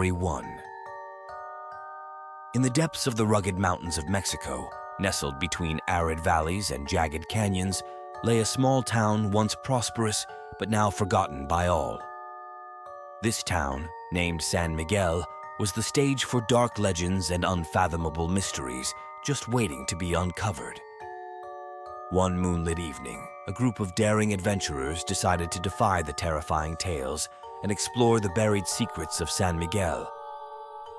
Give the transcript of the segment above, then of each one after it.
Story 1. In the depths of the rugged mountains of Mexico, nestled between arid valleys and jagged canyons, lay a small town once prosperous but now forgotten by all. This town, named San Miguel, was the stage for dark legends and unfathomable mysteries just waiting to be uncovered. One moonlit evening, a group of daring adventurers decided to defy the terrifying tales and explore the buried secrets of San Miguel.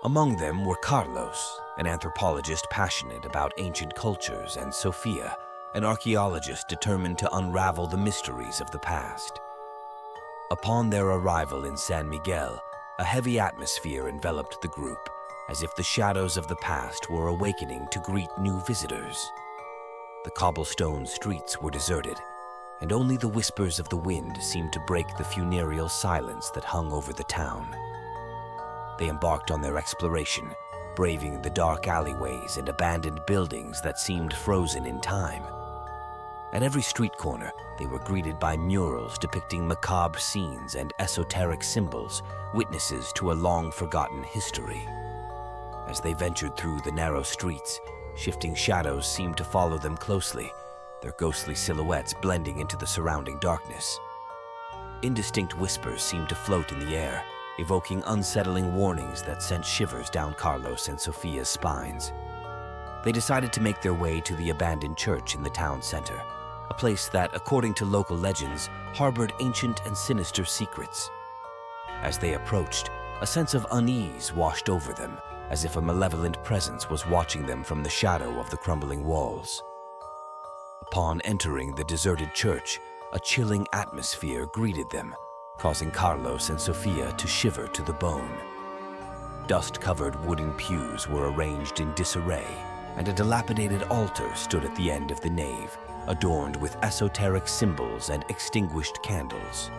Among them were Carlos, an anthropologist passionate about ancient cultures, and Sofia, an archaeologist determined to unravel the mysteries of the past. Upon their arrival in San Miguel, a heavy atmosphere enveloped the group, as if the shadows of the past were awakening to greet new visitors. The cobblestone streets were deserted, and only the whispers of the wind seemed to break the funereal silence that hung over the town. They embarked on their exploration, braving the dark alleyways and abandoned buildings that seemed frozen in time. At every street corner, they were greeted by murals depicting macabre scenes and esoteric symbols, witnesses to a long-forgotten history. As they ventured through the narrow streets, shifting shadows seemed to follow them closely, their ghostly silhouettes blending into the surrounding darkness. Indistinct whispers seemed to float in the air, evoking unsettling warnings that sent shivers down Carlos and Sofia's spines. They decided to make their way to the abandoned church in the town center, a place that, according to local legends, harbored ancient and sinister secrets. As they approached, a sense of unease washed over them, as if a malevolent presence was watching them from the shadow of the crumbling walls. Upon entering the deserted church, a chilling atmosphere greeted them, causing Carlos and Sofia to shiver to the bone. Dust-covered wooden pews were arranged in disarray, and a dilapidated altar stood at the end of the nave, adorned with esoteric symbols and extinguished candles.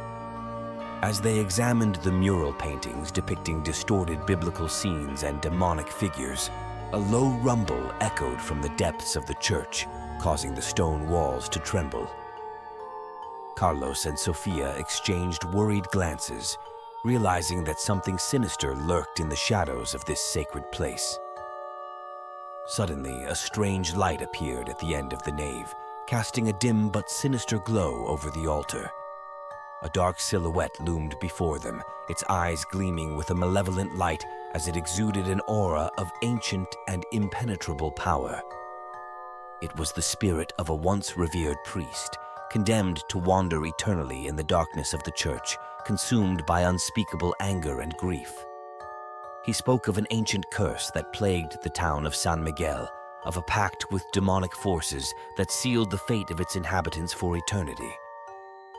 As they examined the mural paintings depicting distorted biblical scenes and demonic figures, a low rumble echoed from the depths of the church, causing the stone walls to tremble. Carlos and Sofia exchanged worried glances, realizing that something sinister lurked in the shadows of this sacred place. Suddenly, a strange light appeared at the end of the nave, casting a dim but sinister glow over the altar. A dark silhouette loomed before them, its eyes gleaming with a malevolent light as it exuded an aura of ancient and impenetrable power. It was the spirit of a once revered priest, condemned to wander eternally in the darkness of the church, consumed by unspeakable anger and grief. He spoke of an ancient curse that plagued the town of San Miguel, of a pact with demonic forces that sealed the fate of its inhabitants for eternity.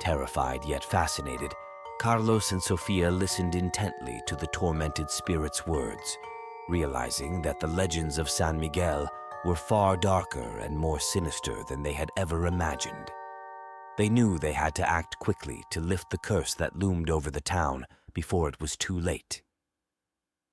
Terrified yet fascinated, Carlos and Sofia listened intently to the tormented spirit's words, realizing that the legends of San Miguel were far darker and more sinister than they had ever imagined. They knew they had to act quickly to lift the curse that loomed over the town before it was too late.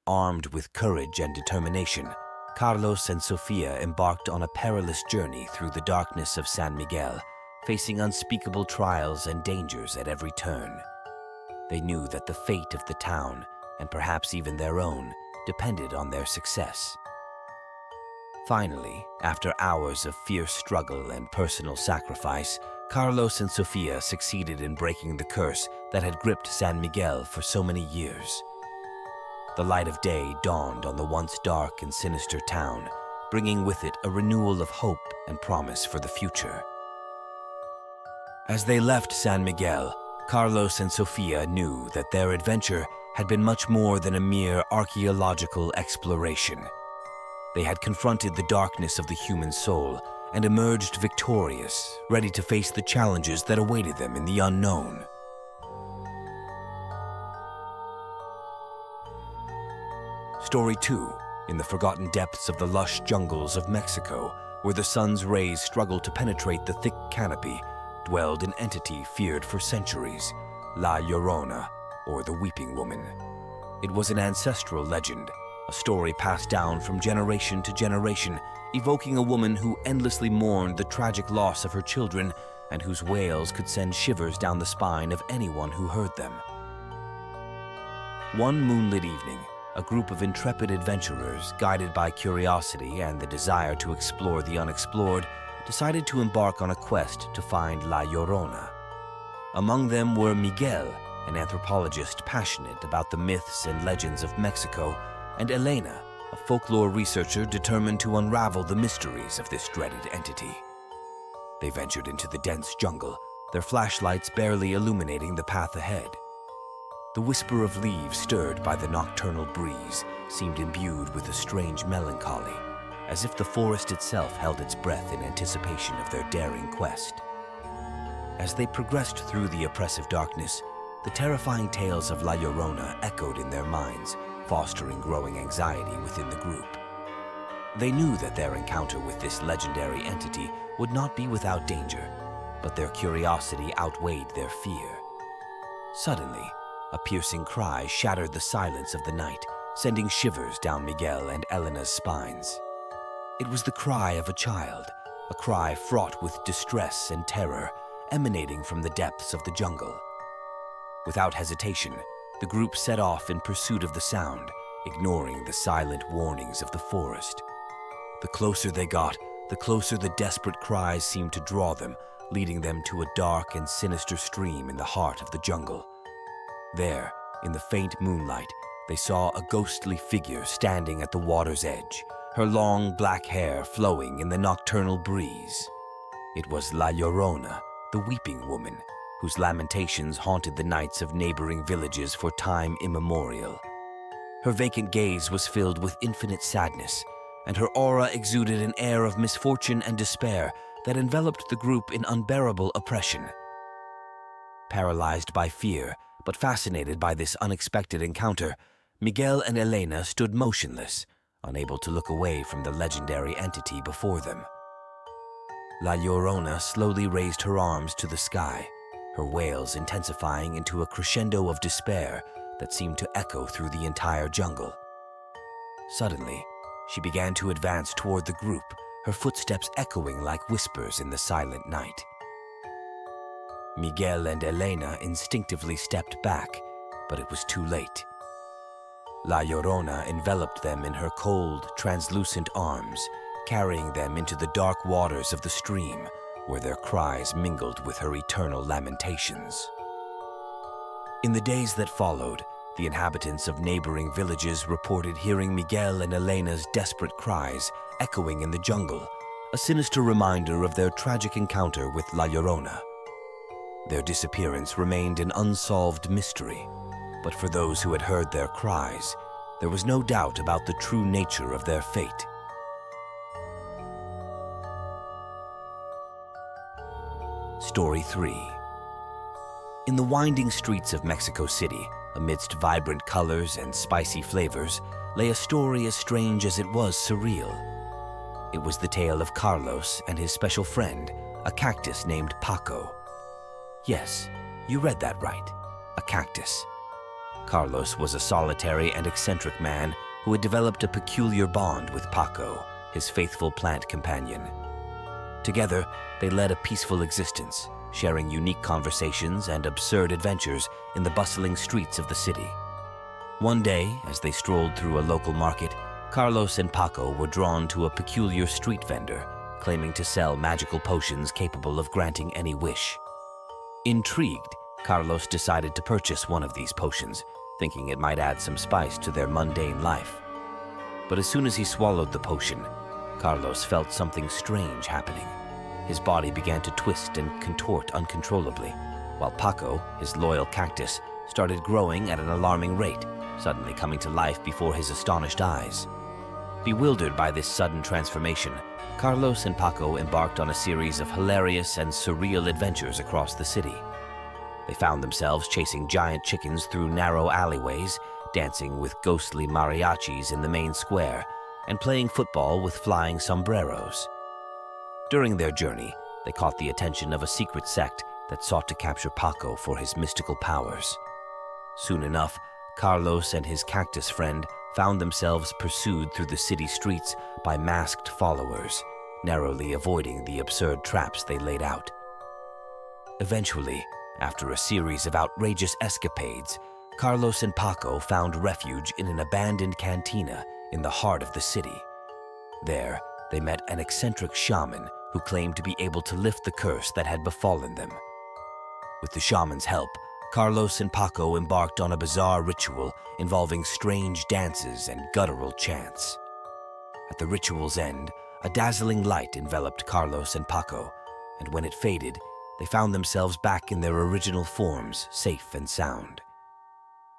Armed with courage and determination, Carlos and Sofia embarked on a perilous journey through the darkness of San Miguel, facing unspeakable trials and dangers at every turn. They knew that the fate of the town, and perhaps even their own, depended on their success. Finally, after hours of fierce struggle and personal sacrifice, Carlos and Sofia succeeded in breaking the curse that had gripped San Miguel for so many years. The light of day dawned on the once dark and sinister town, bringing with it a renewal of hope and promise for the future. As they left San Miguel, Carlos and Sofia knew that their adventure had been much more than a mere archaeological exploration. They had confronted the darkness of the human soul and emerged victorious, ready to face the challenges that awaited them in the unknown. Story 2. In the forgotten depths of the lush jungles of Mexico, where the sun's rays struggled to penetrate the thick canopy, dwelled an entity feared for centuries, La Llorona, or the Weeping Woman. It was an ancestral legend, a story passed down from generation to generation, evoking a woman who endlessly mourned the tragic loss of her children and whose wails could send shivers down the spine of anyone who heard them. One moonlit evening, a group of intrepid adventurers, guided by curiosity and the desire to explore the unexplored, decided to embark on a quest to find La Llorona. Among them were Miguel, an anthropologist passionate about the myths and legends of Mexico, and Elena, a folklore researcher determined to unravel the mysteries of this dreaded entity. They ventured into the dense jungle, their flashlights barely illuminating the path ahead. The whisper of leaves stirred by the nocturnal breeze seemed imbued with a strange melancholy, as if the forest itself held its breath in anticipation of their daring quest. As they progressed through the oppressive darkness, the terrifying tales of La Llorona echoed in their minds, fostering growing anxiety within the group. They knew that their encounter with this legendary entity would not be without danger, but their curiosity outweighed their fear. Suddenly, a piercing cry shattered the silence of the night, sending shivers down Miguel and Elena's spines. It was the cry of a child, a cry fraught with distress and terror, emanating from the depths of the jungle. Without hesitation, the group set off in pursuit of the sound, ignoring the silent warnings of the forest. The closer they got, the closer the desperate cries seemed to draw them, leading them to a dark and sinister stream in the heart of the jungle. There, in the faint moonlight, they saw a ghostly figure standing at the water's edge, her long black hair flowing in the nocturnal breeze. It was La Llorona, the weeping woman, whose lamentations haunted the nights of neighboring villages for time immemorial. Her vacant gaze was filled with infinite sadness, and her aura exuded an air of misfortune and despair that enveloped the group in unbearable oppression. Paralyzed by fear, but fascinated by this unexpected encounter, Miguel and Elena stood motionless, unable to look away from the legendary entity before them. La Llorona slowly raised her arms to the sky, her wails intensifying into a crescendo of despair that seemed to echo through the entire jungle. Suddenly, she began to advance toward the group, her footsteps echoing like whispers in the silent night. Miguel and Elena instinctively stepped back, but it was too late. La Llorona enveloped them in her cold, translucent arms, carrying them into the dark waters of the stream, where their cries mingled with her eternal lamentations. In the days that followed, the inhabitants of neighboring villages reported hearing Miguel and Elena's desperate cries echoing in the jungle, a sinister reminder of their tragic encounter with La Llorona. Their disappearance remained an unsolved mystery, but for those who had heard their cries, there was no doubt about the true nature of their fate. Story 3. In the winding streets of Mexico City, amidst vibrant colors and spicy flavors, lay a story as strange as it was surreal. It was the tale of Carlos and his special friend, a cactus named Paco. Yes, you read that right, a cactus. Carlos was a solitary and eccentric man who had developed a peculiar bond with Paco, his faithful plant companion. Together, they led a peaceful existence, sharing unique conversations and absurd adventures in the bustling streets of the city. One day, as they strolled through a local market, Carlos and Paco were drawn to a peculiar street vendor, claiming to sell magical potions capable of granting any wish. Intrigued, Carlos decided to purchase one of these potions, thinking it might add some spice to their mundane life. But as soon as he swallowed the potion, Carlos felt something strange happening. His body began to twist and contort uncontrollably, while Paco, his loyal cactus, started growing at an alarming rate, suddenly coming to life before his astonished eyes. Bewildered by this sudden transformation, Carlos and Paco embarked on a series of hilarious and surreal adventures across the city. They found themselves chasing giant chickens through narrow alleyways, dancing with ghostly mariachis in the main square, and playing football with flying sombreros. During their journey, they caught the attention of a secret sect that sought to capture Paco for his mystical powers. Soon enough, Carlos and his cactus friend found themselves pursued through the city streets by masked followers, narrowly avoiding the absurd traps they laid out. Eventually, after a series of outrageous escapades, Carlos and Paco found refuge in an abandoned cantina in the heart of the city. There, they met an eccentric shaman who claimed to be able to lift the curse that had befallen them. With the shaman's help, Carlos and Paco embarked on a bizarre ritual involving strange dances and guttural chants. At the ritual's end, a dazzling light enveloped Carlos and Paco, and when it faded, they found themselves back in their original forms, safe and sound.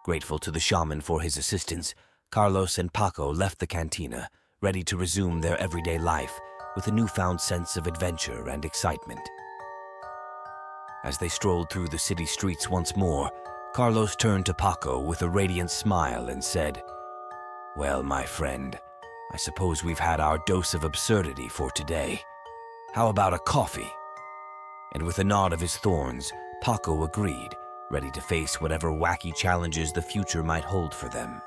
Grateful to the shaman for his assistance, Carlos and Paco left the cantina, ready to resume their everyday life with a newfound sense of adventure and excitement. As they strolled through the city streets once more, Carlos turned to Paco with a radiant smile and said, "Well, my friend, I suppose we've had our dose of absurdity for today. How about a coffee?" And with a nod of his thorns, Paco agreed, ready to face whatever wacky challenges the future might hold for them.